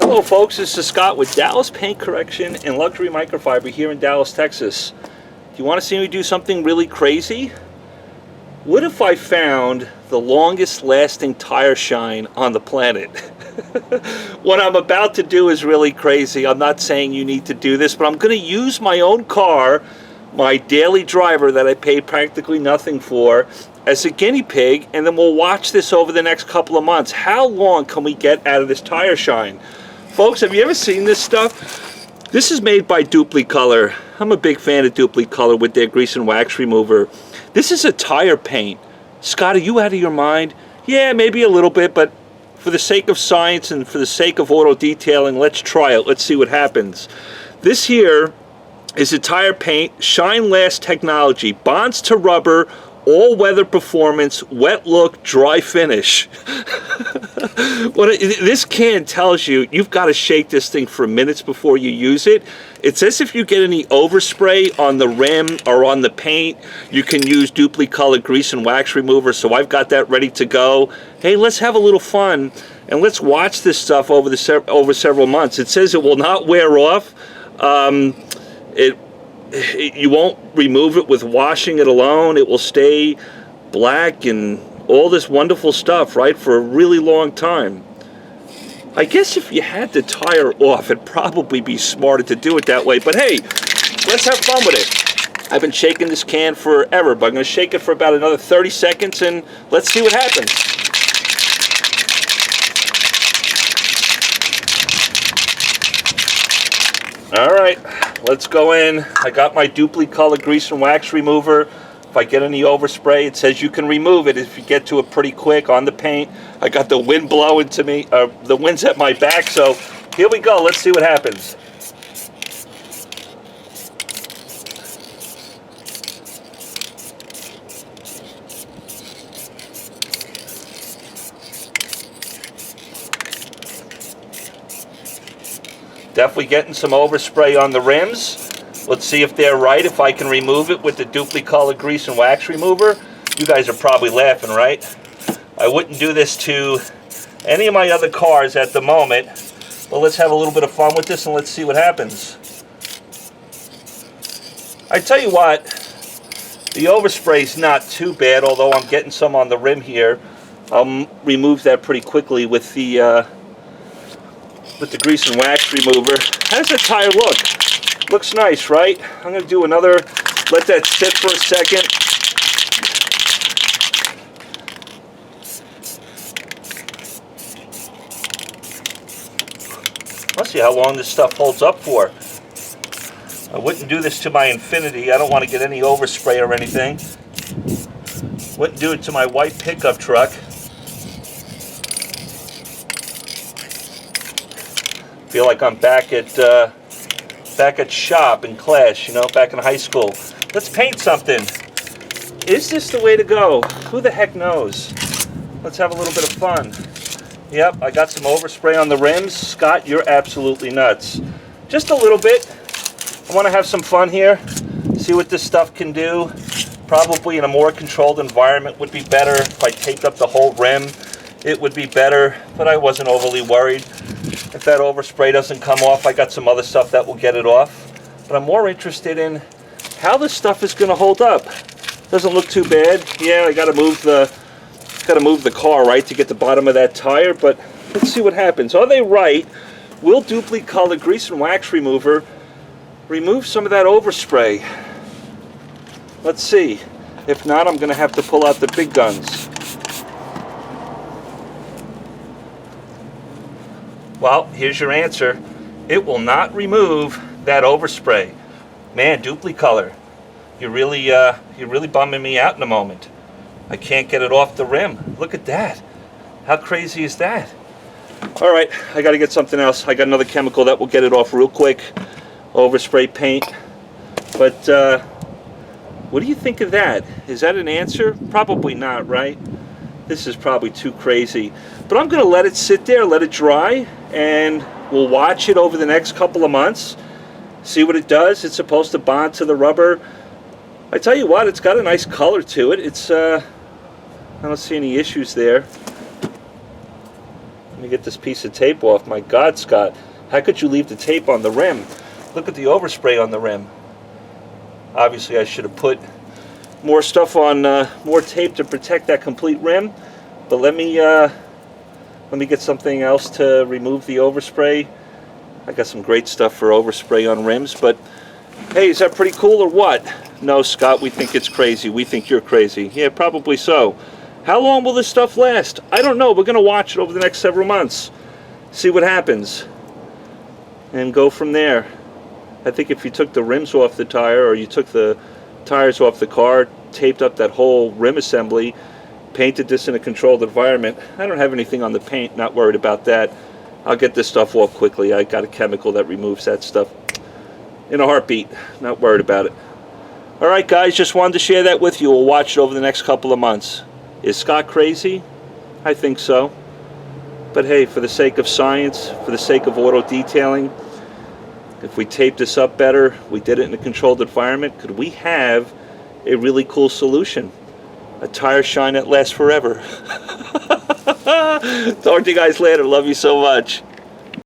Hello folks, this is Scott with Dallas Paint Correction and Luxury Microfiber here in Dallas, Texas. Do you want to see me do something really crazy? What if I found the longest lasting tire shine on the planet? What I'm about to do is really crazy. I'm not saying you need to do this, but I'm going to use my own car, my daily driver that I pay practically nothing for, as a guinea pig, and then we'll watch this over the next couple of months. How long can we get out of this tire shine? Folks, have you ever seen this stuff? This is made by Dupli-Color. I'm a big fan of Dupli-Color with their grease and wax remover. This is a tire paint. Scott, are you out of your mind? Yeah, maybe a little bit, but for the sake of science and for the sake of auto detailing, let's try it. Let's see what happens. This here is a tire paint, Shine Last technology, bonds to rubber, all-weather performance, wet look, dry finish. This can tells you you've got to shake this thing for minutes before you use it. It says if you get any overspray on the rim or on the paint, you can use Dupli-Color grease and wax remover, so I've got that ready to go. Hey, let's have a little fun and let's watch this stuff over several months. It says it will not wear off. You won't remove it with washing it alone. It will stay black and all this wonderful stuff, right, for a really long time. I guess if you had the tire off, it'd probably be smarter to do it that way. But hey, let's have fun with it. I've been shaking this can forever, but I'm going to shake it for about another 30 seconds and let's see what happens. All right, let's go in. I got my Dupli-Color grease and wax remover. If I get any overspray, it says you can remove it if you get to it pretty quick on the paint. I got the wind blowing to me, the wind's at my back, so here we go. Let's see what happens. Definitely getting some overspray on the rims. Let's see if they're right, if I can remove it with the Dupli-Color grease and wax remover. You guys are probably laughing, right? I wouldn't do this to any of my other cars at the moment. But let's have a little bit of fun with this and let's see what happens. I tell you what, the overspray is not too bad, although I'm getting some on the rim here. I'll remove that pretty quickly with the grease and wax remover. How does the tire look? Looks nice, right? I'm going to do another, let that sit for a second. Let's see how long this stuff holds up for. I wouldn't do this to my Infinity. I don't want to get any overspray or anything. Wouldn't do it to my white pickup truck. Feel like I'm back at shop in class, you know, back in high school. Let's paint something. Is this the way to go? Who the heck knows? Let's have a little bit of fun. Yep, I got some overspray on the rims. Scott, you're absolutely nuts. Just a little bit. I want to have some fun here. See what this stuff can do. Probably in a more controlled environment would be better. If I taped up the whole rim, it would be better, but I wasn't overly worried. If that overspray doesn't come off, I got some other stuff that will get it off. But I'm more interested in how this stuff is going to hold up. Doesn't look too bad. Yeah, I got to move the car, right, to get the bottom of that tire. But let's see what happens. Are they right? Will Dupli-Color grease and wax remover remove some of that overspray? Let's see. If not, I'm going to have to pull out the big guns. Well, here's your answer. It will not remove that overspray. Man, Dupli-Color, you're really bumming me out in a moment. I can't get it off the rim. Look at that. How crazy is that? All right, I got to get something else. I got another chemical that will get it off real quick. Overspray paint. But what do you think of that? Is that an answer? Probably not, right? This is probably too crazy. But I'm going to let it sit there, let it dry, and we'll watch it over the next couple of months. See what it does. It's supposed to bond to the rubber. I tell you what, it's got a nice color to it. It's I don't see any issues there. Let me get this piece of tape off. My God, Scott, how could you leave the tape on the rim? Look at the overspray on the rim. Obviously, I should have put more stuff on, more tape to protect that complete rim. But let me get something else to remove the overspray. I got some great stuff for overspray on rims, but hey, is that pretty cool or what? No, Scott, we think it's crazy. We think you're crazy. Yeah, probably so. How long will this stuff last? I don't know. We're going to watch it over the next several months. See what happens. And go from there. I think if you took the rims off the tire, or you took the tires off the car, taped up that whole rim assembly, painted this in a controlled environment. I don't have anything on the paint, not worried about that. I'll get this stuff off quickly. I got a chemical that removes that stuff in a heartbeat. Not worried about it. Alright guys, just wanted to share that with you. We'll watch it over the next couple of months. Is Scott crazy? I think so. But hey, for the sake of science, for the sake of auto detailing, if we tape this up better, we did it in a controlled environment, could we have a really cool solution? A tire shine that lasts forever. Talk to you guys later. Love you so much.